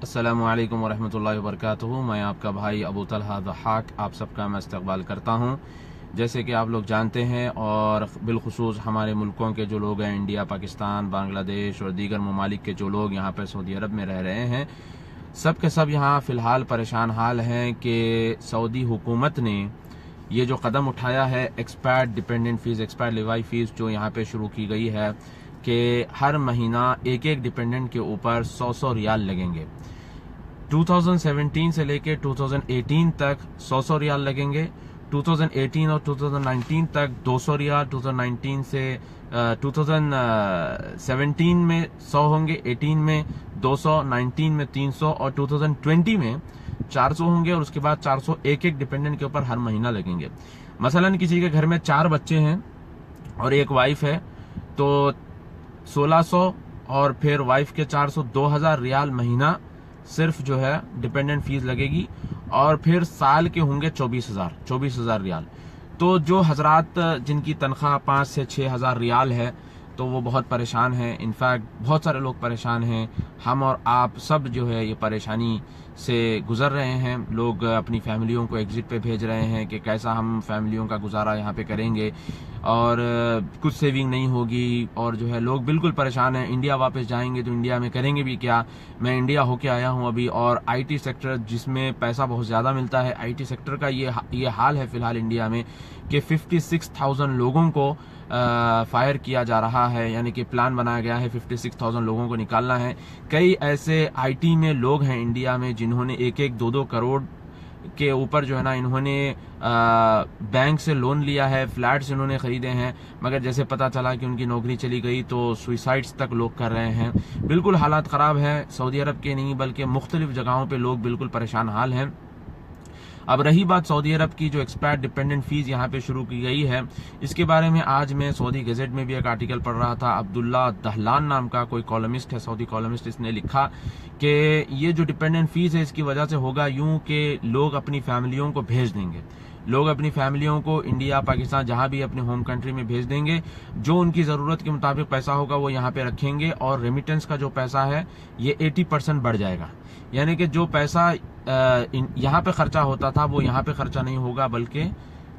अस्सलामुअलैकुम वरहमतुल्लाहि वबरकातुहू। मैं आपका भाई अबू तलहा ज़हाक आप सबका मैं इस्तकबाल करता हूँ। जैसे कि आप लोग जानते हैं और बिलखुसूस हमारे मुल्कों के जो लोग हैं, इंडिया, पाकिस्तान, बांग्लादेश और दीगर ममालिक के जो लोग यहाँ पर सऊदी अरब में रह रहे हैं, सब के सब यहाँ फ़िलहाल परेशान हाल हैं कि सऊदी हुकूमत ने ये जो कदम उठाया है, expired dependent fees, expired Levi fees जो यहाँ पे शुरू की गई है कि हर महीना एक एक डिपेंडेंट के ऊपर 100 रियाल लगेंगे। 2017 से लेके 2018 तक 100 रियाल लगेंगे। 2018 और 2019 तक 200 रियाल। 2019 से 2017 में 100 होंगे, 18 में 200, 19 में 300 और 2020 में 400 होंगे और उसके बाद 400 एक एक डिपेंडेंट के ऊपर हर महीना लगेंगे। मसलन किसी के घर में 4 बच्चे हैं और एक वाइफ है तो 1600 और फिर वाइफ के 400, 2000 रियाल महीना सिर्फ जो है डिपेंडेंट फीस लगेगी और फिर साल के होंगे 24,000 रियाल। तो जो हजरात जिनकी तनख्वाह 5 से 6 हज़ार रियाल है तो वो बहुत परेशान हैं। इनफैक्ट बहुत सारे लोग परेशान हैं, हम और आप सब जो है ये परेशानी से गुजर रहे हैं। लोग अपनी फैमिलियों को एग्जिट पे भेज रहे हैं कि कैसा हम फैमिलियों का गुजारा यहाँ पे करेंगे और कुछ सेविंग नहीं होगी और जो है लोग बिल्कुल परेशान हैं। इंडिया वापस जाएंगे तो इंडिया में करेंगे भी क्या। मैं इंडिया होके आया हूँ अभी और IT सेक्टर जिसमें पैसा बहुत ज़्यादा मिलता है, IT सेक्टर का ये हाल है फ़िलहाल इंडिया में कि 56,000 लोगों को फायर किया जा रहा है, यानी कि प्लान बनाया गया है 56,000 लोगों को निकालना है। कई ऐसे IT में लोग हैं इंडिया में जिन्होंने 1-1, 2-2 करोड़ के ऊपर जो है ना इन्होंने बैंक से लोन लिया है, फ्लैट्स इन्होंने खरीदे हैं, मगर जैसे पता चला कि उनकी नौकरी चली गई तो सुसाइड्स तक लोग कर रहे हैं। बिल्कुल हालात ख़राब है, सऊदी अरब के नहीं बल्कि मुख्तलिफ जगहों पे लोग बिल्कुल परेशान हाल हैं। अब रही बात सऊदी अरब की, जो एक्सपायर्ड डिपेंडेंट फीस यहाँ पे शुरू की गई है, इसके बारे में आज मैं सऊदी गज़ेट में भी एक आर्टिकल पढ़ रहा था। अब्दुल्ला दहलान नाम का कोई कॉलमिस्ट है, सऊदी कॉलमिस्ट, इसने लिखा कि ये जो डिपेंडेंट फीस है इसकी वजह से होगा यूं कि लोग अपनी फैमिलियों को भेज देंगे, लोग अपनी फैमिलियों को इंडिया, पाकिस्तान, जहां भी अपने होम कंट्री में भेज देंगे। जो उनकी ज़रूरत के मुताबिक पैसा होगा वो यहाँ पे रखेंगे और रेमिटेंस का जो पैसा है ये 80% बढ़ जाएगा। यानी कि जो पैसा यहाँ पे खर्चा होता था वो यहाँ पे खर्चा नहीं होगा बल्कि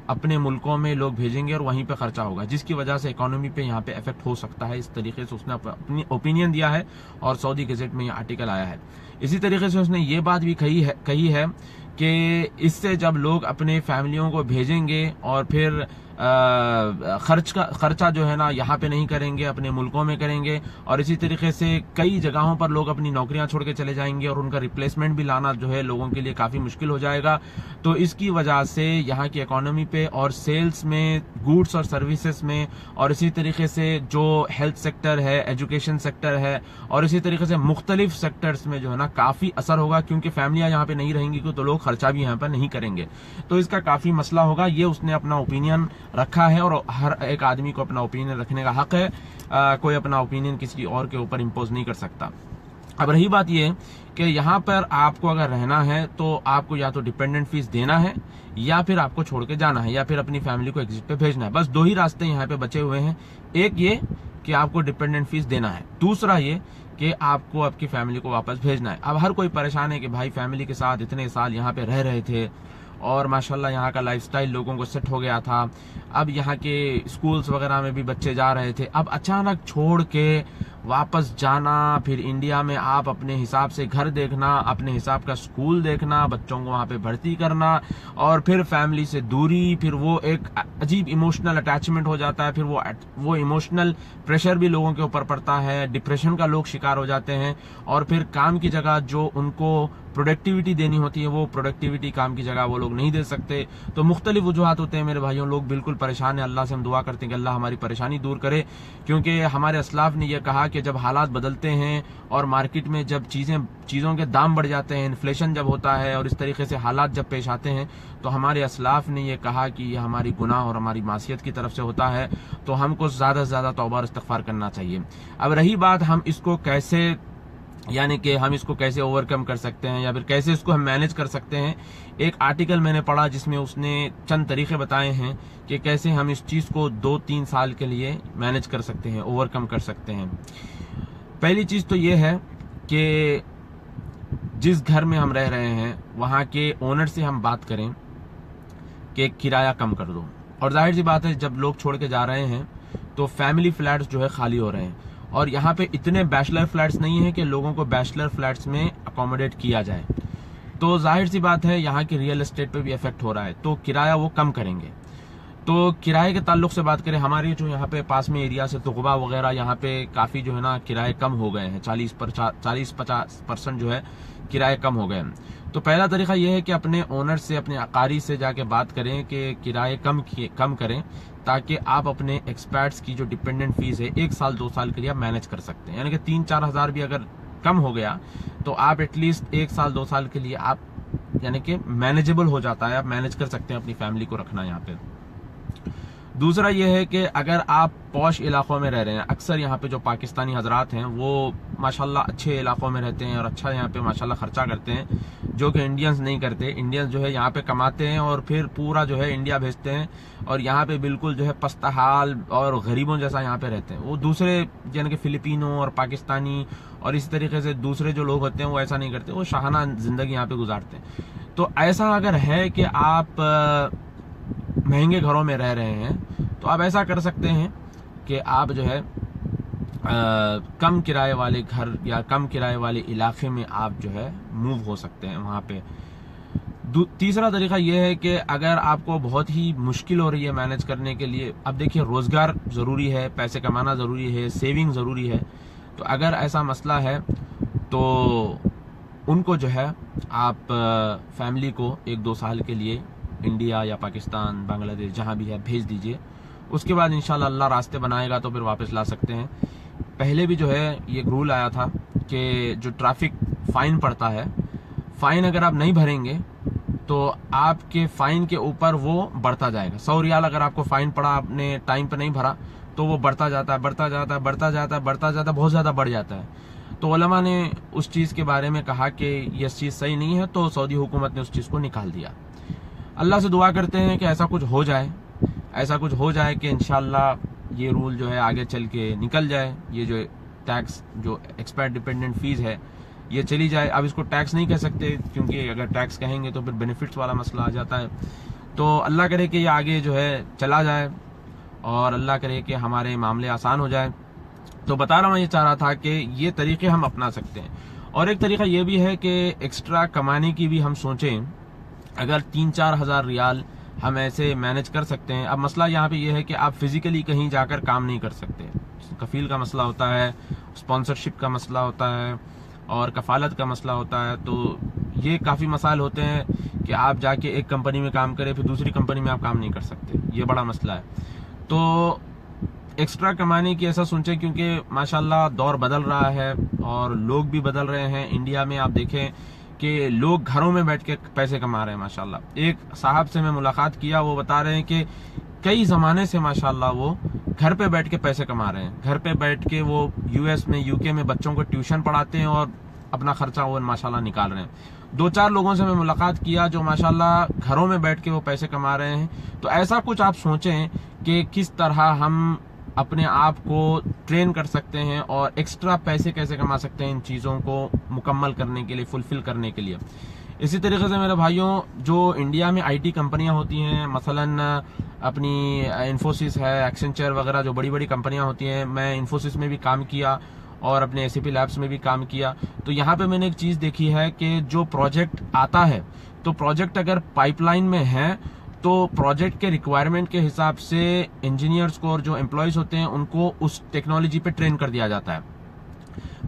अपने मुल्कों में लोग भेजेंगे और वहीं पे खर्चा होगा, जिसकी वजह से इकोनॉमी पे यहाँ पे इफेक्ट हो सकता है। इस तरीके से उसने अपनी ओपिनियन दिया है और सऊदी गज़ेट में ये आर्टिकल आया है। इसी तरीके से उसने ये बात भी कही है कि इससे जब लोग अपने फैमिलियों को भेजेंगे और फिर खर्चा जो है ना यहाँ पे नहीं करेंगे, अपने मुल्कों में करेंगे और इसी तरीके से कई जगहों पर लोग अपनी नौकरियां छोड़ के चले जाएंगे और उनका रिप्लेसमेंट भी लाना जो है लोगों के लिए काफ़ी मुश्किल हो जाएगा। तो इसकी वजह से यहाँ की इकोनॉमी पे और सेल्स में, गुड्स और सर्विसेज में और इसी तरीके से जो हेल्थ सेक्टर है, एजुकेशन सेक्टर है और इसी तरीके से मुख्तलिफ सेक्टर्स में जो है ना काफ़ी असर होगा, क्योंकि फैमिलियाँ यहाँ पे नहीं रहेंगी तो लोग खर्चा भी यहाँ पर नहीं करेंगे। तो इसका काफ़ी मसला होगा। ये उसने अपना ओपिनियन रखा है और हर एक आदमी को अपना ओपिनियन रखने का हक है। कोई अपना ओपिनियन किसी और के ऊपर इम्पोज नहीं कर सकता। अब रही बात ये कि यहाँ पर आपको अगर रहना है तो आपको या तो डिपेंडेंट फीस देना है या फिर आपको छोड़ के जाना है या फिर अपनी फैमिली को एग्जिट पे भेजना है। बस 2 ही रास्ते यहाँ पे बचे हुए हैं। एक ये कि आपको डिपेंडेंट फीस देना है, दूसरा ये कि आपको आपकी फैमिली को वापस भेजना है। अब हर कोई परेशान है कि भाई फैमिली के साथ इतने साल यहाँ पे रह रहे थे और माशाल्लाह यहाँ का लाइफस्टाइल लोगों को सेट हो गया था, अब यहाँ के स्कूल्स वगैरह में भी बच्चे जा रहे थे, अब अचानक छोड़ के वापस जाना, फिर इंडिया में आप अपने हिसाब से घर देखना, अपने हिसाब का स्कूल देखना, बच्चों को वहाँ पे भर्ती करना और फिर फैमिली से दूरी, फिर वो एक अजीब इमोशनल अटैचमेंट हो जाता है। फिर वो इमोशनल प्रेशर भी लोगों के ऊपर पड़ता है, डिप्रेशन का लोग शिकार हो जाते हैं और फिर काम की जगह जो उनको प्रोडक्टिविटी देनी होती है वो प्रोडक्टिविटी काम की जगह वो लोग नहीं दे सकते। तो मुख्तलिफ वजूहात होते हैं मेरे भाइयों, लोग बिल्कुल परेशान है। अल्लाह से हम दुआ करते हैं कि अल्लाह हमारी परेशानी दूर करे, क्योंकि हमारे असलाफ ने यह कहा कि जब हालात बदलते हैं और मार्केट में जब चीज़ों के दाम बढ़ जाते हैं, इन्फ्लेशन जब होता है और इस तरीके से हालात जब पेश आते हैं तो हमारे असलाफ ने यह कहा कि यह हमारी गुनाह और हमारी मासियत की तरफ से होता है, तो हमको ज़्यादा से ज़्यादा तौबा और इस्तिग़फ़ार करना चाहिए। अब रही बात हम इसको कैसे, यानी कि हम इसको कैसे ओवरकम कर सकते हैं या फिर कैसे इसको हम मैनेज कर सकते हैं, एक आर्टिकल मैंने पढ़ा जिसमें उसने चंद तरीके बताए हैं कि कैसे हम इस चीज़ को 2-3 साल के लिए मैनेज कर सकते हैं, ओवरकम कर सकते हैं। पहली चीज़ तो ये है कि जिस घर में हम रह रहे हैं वहां के ओनर से हम बात करें कि किराया कम कर दो। और जाहिर सी बात है जब लोग छोड़ के जा रहे हैं तो फैमिली फ्लैट्स जो है खाली हो रहे हैं, और यहाँ पे इतने बैचलर फ्लैट्स नहीं है कि लोगों को बैचलर फ्लैट्स में अकोमोडेट किया जाए। तो जाहिर सी बात है यहाँ की रियल एस्टेट पे भी इफेक्ट हो रहा है, तो किराया वो कम करेंगे। तो किराए के ताल्लुक से बात करें, हमारे जो यहाँ पे पास में एरिया से तुगबा वगैरह, यहाँ पे काफी जो है ना किराए कम हो गए हैं, 40-50% जो है किराए कम हो गए हैं। तो पहला तरीका यह है कि अपने ओनर से, अपने अकारी से जाके बात करें कि किराए कम करें, ताकि आप अपने एक्सपर्ट्स की जो डिपेंडेंट फीस है 1 साल 2 साल के लिए आप मैनेज कर सकते हैं। यानी कि 3-4 हज़ार भी अगर कम हो गया तो आप एटलीस्ट 1 साल 2 साल के लिए आप यानी कि मैनेजेबल हो जाता है, आप मैनेज कर सकते हैं अपनी फैमिली को रखना यहाँ पे। दूसरा यह है कि अगर आप पॉश इलाकों में रह रहे हैं, अक्सर यहाँ पे जो पाकिस्तानी हजरात हैं वो माशाल्लाह अच्छे इलाकों में रहते हैं और अच्छा यहाँ पे माशाल्लाह खर्चा करते हैं, जो कि इंडियंस नहीं करते। इंडियंस जो है यहाँ पे कमाते हैं और फिर पूरा जो है इंडिया भेजते हैं, और यहाँ पे बिल्कुल जो है पस्ता हाल और गरीबों जैसा यहाँ पे रहते हैं। वो दूसरे यानी कि फिलिपिनो और पाकिस्तानी और इस तरीके से दूसरे जो लोग होते हैं वो ऐसा नहीं करते, वो शाहाना जिंदगी यहाँ पे गुजारते हैं। तो ऐसा अगर है कि आप महंगे घरों में रह रहे हैं तो आप ऐसा कर सकते हैं कि आप जो है कम किराए वाले घर या कम किराए वाले इलाके में आप जो है मूव हो सकते हैं वहाँ पे। तीसरा तरीका यह है कि अगर आपको बहुत ही मुश्किल हो रही है मैनेज करने के लिए, अब देखिए रोजगार ज़रूरी है, पैसे कमाना ज़रूरी है, सेविंग ज़रूरी है। तो अगर ऐसा मसला है तो उनको जो है आप फैमिली को 1-2 साल के लिए इंडिया या पाकिस्तान, बांग्लादेश, जहाँ भी है भेज दीजिए। उसके बाद इंशाल्लाह अल्लाह रास्ते बनाएगा तो फिर वापस ला सकते हैं। पहले भी जो है ये रूल आया था कि जो ट्रैफिक फाइन पड़ता है, फाइन अगर आप नहीं भरेंगे तो आपके फाइन के ऊपर वो बढ़ता जाएगा। 100 रियाल अगर आपको फाइन पड़ा, आपने टाइम पे नहीं भरा, तो वो बढ़ता जाता है, बढ़ता जाता है, बढ़ता जाता है, बढ़ता जाता है, बहुत ज्यादा बढ़ जाता है। तो उलमा ने उस चीज के बारे में कहा कि ये चीज सही नहीं है, तो सऊदी हुकूमत ने उस चीज को निकाल दिया। अल्लाह से दुआ करते हैं कि ऐसा कुछ हो जाए, ऐसा कुछ हो जाए कि इंशाल्लाह ये रूल जो है आगे चल के निकल जाए। ये जो टैक्स, जो एक्सपायर डिपेंडेंट फीस है, ये चली जाए। अब इसको टैक्स नहीं कह सकते, क्योंकि अगर टैक्स कहेंगे तो फिर बेनिफिट्स वाला मसला आ जाता है। तो अल्लाह करे कि ये आगे जो है चला जाए और अल्लाह करे कि हमारे मामले आसान हो जाए। तो बता रहा हूँ, ये चाह रहा था कि ये तरीके हम अपना सकते हैं। और एक तरीका ये भी है कि एक्स्ट्रा कमाने की भी हम सोचें। अगर 3-4 हज़ार रियाल हम ऐसे मैनेज कर सकते हैं। अब मसला यहाँ पे ये है कि आप फिजिकली कहीं जाकर काम नहीं कर सकते, कफील का मसला होता है, स्पॉन्सरशिप का मसला होता है और कफालत का मसला होता है। तो ये काफ़ी मसाइल होते हैं कि आप जाके एक कंपनी में काम करें फिर दूसरी कंपनी में आप काम नहीं कर सकते, ये बड़ा मसला है। तो एक्स्ट्रा कमाने की ऐसा सोचें, क्योंकि माशाल्लाह दौर बदल रहा है और लोग भी बदल रहे हैं। इंडिया में आप देखें कि लोग घरों में बैठ के पैसे कमा रहे हैं माशाल्लाह। एक साहब से मैं मुलाकात किया, वो बता रहे हैं कि कई जमाने से माशाल्लाह वो घर पे बैठ के पैसे कमा रहे हैं। घर पे बैठ के वो यूएस में, यूके में बच्चों को ट्यूशन पढ़ाते हैं और अपना खर्चा वो माशाल्लाह निकाल रहे हैं। 2-4 लोगों से मैं मुलाकात किया जो माशाल्लाह घरों में बैठ के वो पैसे कमा रहे हैं। तो ऐसा कुछ आप सोचें कि किस तरह हम अपने आप को ट्रेन कर सकते हैं और एक्स्ट्रा पैसे कैसे कमा सकते हैं इन चीज़ों को मुकम्मल करने के लिए, फुलफिल करने के लिए। इसी तरीके से मेरे भाइयों, जो इंडिया में आईटी कंपनियां होती हैं, मसलन अपनी इन्फोसिस है, एक्सेंचर वगैरह जो बड़ी बड़ी कंपनियां होती हैं, मैं इन्फोसिस में भी काम किया और अपने एसीपी लैब्स में भी काम किया। तो यहाँ पे मैंने एक चीज़ देखी है कि जो प्रोजेक्ट आता है, तो प्रोजेक्ट अगर पाइपलाइन में है तो प्रोजेक्ट के रिक्वायरमेंट के हिसाब से इंजीनियर्स को और जो एम्प्लॉयज होते हैं उनको उस टेक्नोलॉजी पे ट्रेन कर दिया जाता है।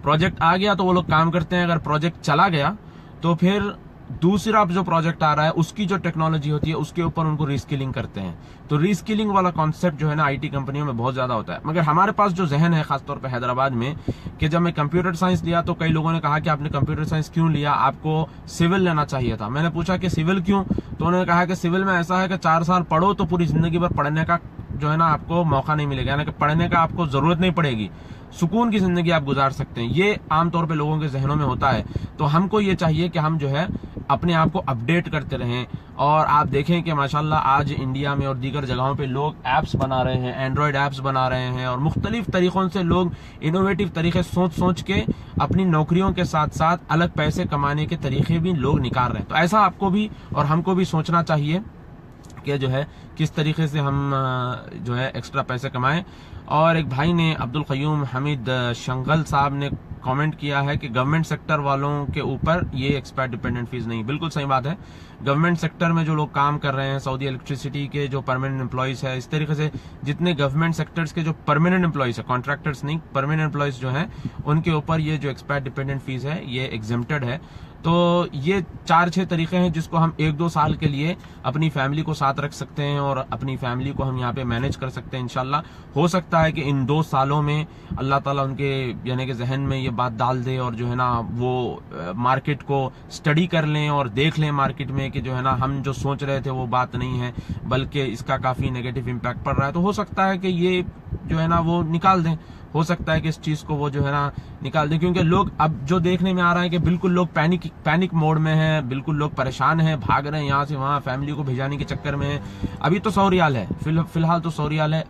प्रोजेक्ट आ गया तो वो लोग काम करते हैं, अगर प्रोजेक्ट चला गया तो फिर दूसरा जो प्रोजेक्ट आ रहा है उसकी जो टेक्नोलॉजी होती है उसके ऊपर उनको रीस्किलिंग करते हैं। तो रीस्किलिंग वाला कॉन्सेप्ट जो है ना आईटी कंपनियों में बहुत ज्यादा होता है। मगर हमारे पास जो जहन है खासतौर पे हैदराबाद में, कि जब मैं कंप्यूटर साइंस लिया तो कई लोगों ने कहा कि आपने कंप्यूटर साइंस क्यों लिया, आपको सिविल लेना चाहिए था। मैंने पूछा कि सिविल क्यों, तो उन्होंने कहा कि सिविल में ऐसा है कि 4 साल पढ़ो तो पूरी जिंदगी भर पढ़ने का जो है ना आपको मौका नहीं मिलेगा, यानी कि पढ़ने का आपको जरूरत नहीं पड़ेगी, सुकून की जिंदगी आप गुजार सकते हैं। ये आमतौर पे लोगों के जहनों में होता है। तो हमको ये चाहिए कि हम जो है अपने आप को अपडेट करते रहें। और आप देखें कि माशाल्लाह आज इंडिया में और दीगर जगहों पे लोग ऐप्स बना रहे हैं, एंड्रॉयड ऐप्स बना रहे हैं, और मुख्तलिफ तरीकों से लोग इनोवेटिव तरीके सोच के अपनी नौकरियों के साथ साथ अलग पैसे कमाने के तरीके भी लोग निकाल रहे हैं। तो ऐसा आपको भी और हमको भी सोचना चाहिए कि जो है किस तरीके से हम जो है एक्स्ट्रा पैसे कमाएं। और एक भाई ने, अब्दुल क़य्यूम हमीद शंगल साहब ने कमेंट किया है कि गवर्नमेंट सेक्टर वालों के ऊपर ये एक्सपायर डिपेंडेंट फीस नहीं। बिल्कुल सही बात है। गवर्नमेंट सेक्टर में जो लोग काम कर रहे हैं, सऊदी इलेक्ट्रिसिटी के जो परमानेंट एम्प्लॉइज है, इस तरीके से जितने गवर्नमेंट सेक्टर्स के जो परमानेंट एम्प्लॉइज है, कॉन्ट्रैक्टर्स नहीं, परमानेंट एम्प्लॉइज जो हैं, उनके ऊपर ये जो एक्सपायर डिपेंडेंट फीस है ये एग्जेम्प्टेड है। तो ये 4-6 तरीके हैं जिसको हम 1-2 साल के लिए अपनी फैमिली को साथ रख सकते हैं और अपनी फैमिली को हम यहाँ पे मैनेज कर सकते हैं इंशाल्लाह। हो सकता है कि इन 2 सालों में अल्लाह ताला उनके यानी कि जहन में ये बात डाल दे और जो है ना वो मार्केट को स्टडी कर लें और देख लें मार्केट में कि जो है ना हम जो सोच रहे थे वो बात नहीं है, बल्कि इसका काफी नेगेटिव इम्पैक्ट पड़ रहा है। तो हो सकता है कि ये जो है ना वो निकाल दें, हो सकता है कि इस चीज को वो जो है ना निकाल दें, क्योंकि लोग अब जो देखने में आ रहा है कि बिल्कुल लोग पैनिक मोड में हैं, बिल्कुल लोग परेशान हैं, भाग रहे हैं यहाँ से वहाँ, फैमिली को भेजाने के चक्कर में हैं। अभी तो 100 रियाल है, फिलहाल तो 100 रियाल है,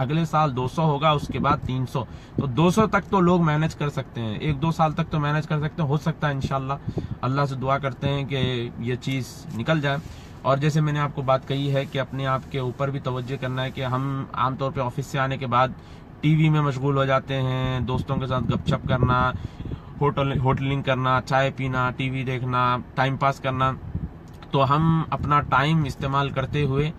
अगले साल 200 होगा, उसके बाद 300, तो 200 तक तो लोग मैनेज कर सकते हैं, 1-2 साल तक तो मैनेज कर सकते हैं। हो सकता है इंशाल्लाह, अल्लाह से दुआ करते हैं कि ये चीज निकल जाए। और जैसे मैंने आपको बात कही है कि अपने आप के ऊपर भी तवज्जो करना है कि हम आमतौर पे ऑफिस से आने के बाद टीवी में मशगूल हो जाते हैं, दोस्तों के साथ गपशप करना, होटलिंग करना, चाय पीना, टीवी देखना, टाइम पास करना। तो हम अपना टाइम इस्तेमाल करते हुए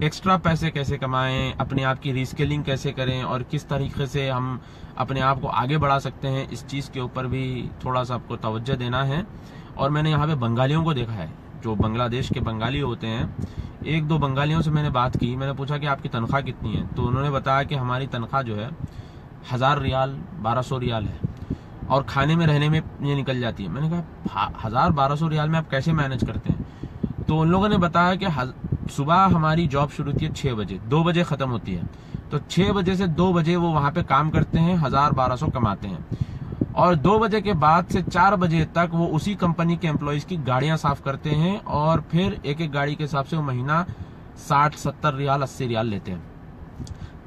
एक्स्ट्रा पैसे कैसे कमाएं, अपने आप की रीस्किलिंग कैसे करें और किस तरीके से हम अपने आप को आगे बढ़ा सकते हैं, इस चीज़ के ऊपर भी थोड़ा सा आपको तवज्जो देना है। और मैंने यहाँ पे बंगालियों को देखा है, जो बांग्लादेश के बंगाली होते हैं, 1-2 बंगालियों से मैंने बात की, मैंने पूछा कि आपकी तनख्वाह कितनी है, तो उन्होंने बताया कि हमारी तनख्वाह जो है 1000 रियाल 1200 रियाल है और खाने में रहने में ये निकल जाती है। मैंने कहा 1000-1200 रियाल में आप कैसे मैनेज करते हैं? तो उन लोगों ने बताया कि सुबह हमारी जॉब शुरू होती है 6 बजे, 2 बजे खत्म होती है, तो 6 बजे से 2 बजे वो वहां पे काम करते हैं, 1000-1200 कमाते हैं, और 2 बजे के बाद से 4 बजे तक वो उसी कंपनी के एम्प्लॉइज की गाड़ियां साफ करते हैं और फिर एक गाड़ी के हिसाब से वो महीना 60-70 रियाल 80 रियाल लेते हैं।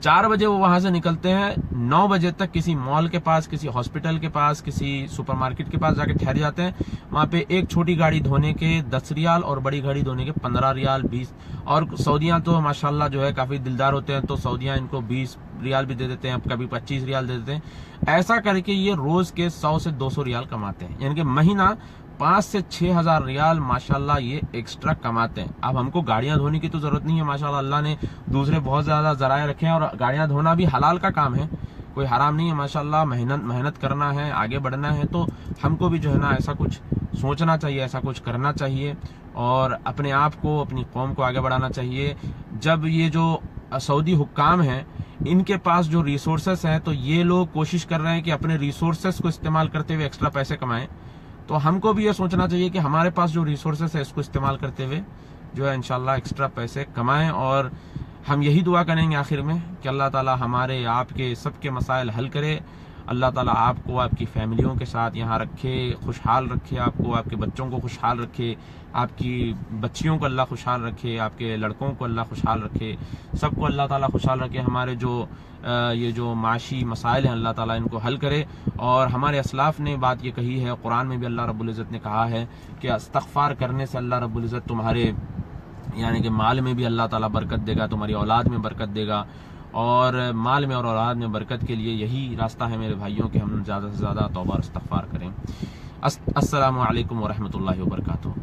4 बजे वो वहां से निकलते हैं, 9 बजे तक किसी मॉल के पास, किसी हॉस्पिटल के पास, किसी सुपरमार्केट के पास जाके ठहर जाते हैं। वहां पे एक छोटी गाड़ी धोने के 10 रियाल और बड़ी गाड़ी धोने के 15 रियाल 20। और सऊदियां तो माशाल्लाह जो है काफी दिलदार होते हैं, तो सऊदियां इनको 20 रियाल भी दे देते हैं, कभी 25 रियाल दे देते हैं। ऐसा करके ये रोज के 100 से 200 रियाल कमाते हैं, यानी कि महीना 5 से 6 हजार रियाल माशाल्लाह ये एक्स्ट्रा कमाते हैं। अब हमको गाड़ियां धोने की तो जरूरत नहीं है, माशाल्लाह अल्लाह ने दूसरे बहुत ज्यादा जराए रखे हैं और गाड़ियां धोना भी हलाल का काम है, कोई हराम नहीं है माशाल्लाह। मेहनत करना है, आगे बढ़ना है, तो हमको भी जो है ना ऐसा कुछ सोचना चाहिए, ऐसा कुछ करना चाहिए और अपने आप को, अपनी कौम को आगे बढ़ाना चाहिए। जब ये जो सऊदी हुक्काम हैं, इनके पास जो रिसोर्सेस हैं, तो ये लोग कोशिश कर रहे हैं कि अपने रिसोर्सेस को इस्तेमाल करते हुए एक्स्ट्रा पैसे कमाएं, तो हमको भी ये सोचना चाहिए कि हमारे पास जो रिसोर्सेस है इसको इस्तेमाल करते हुए जो है इंशाल्लाह एक्स्ट्रा पैसे कमाएं। और हम यही दुआ करेंगे आखिर में कि अल्लाह ताला हमारे आपके सबके मसाइल हल करे, अल्लाह ताला आपको आपकी फैमिलियों के साथ यहाँ रखे, खुशहाल रखे, आपको आपके बच्चों को खुशहाल रखे, आपकी बच्चियों को अल्लाह खुशहाल रखे, आपके लड़कों को अल्लाह खुशहाल रखे, सबको अल्लाह ताला खुशहाल रखे। हमारे जो ये जो माशी मसाइल हैं अल्लाह ताला इनको हल करे। और हमारे असलाफ ने बात ये कही है, कुरान में भी अल्लाह रब्बुल इज़्ज़त ने कहा है कि इस्तग़फ़ार करने से अल्लाह रब्बुल इज़्ज़त तुम्हारे यानी कि माल में भी अल्लाह ताला बरकत देगा, तुम्हारी औलाद में बरकत देगा। और माल में और औलाद में बरकत के लिए यही रास्ता है मेरे भाइयों कि हम ज़्यादा से ज़्यादा तौबा और इस्तग़फ़ार करें। अस्सलामु अलैकुम व रहमतुल्लाहि व बरकातुहू।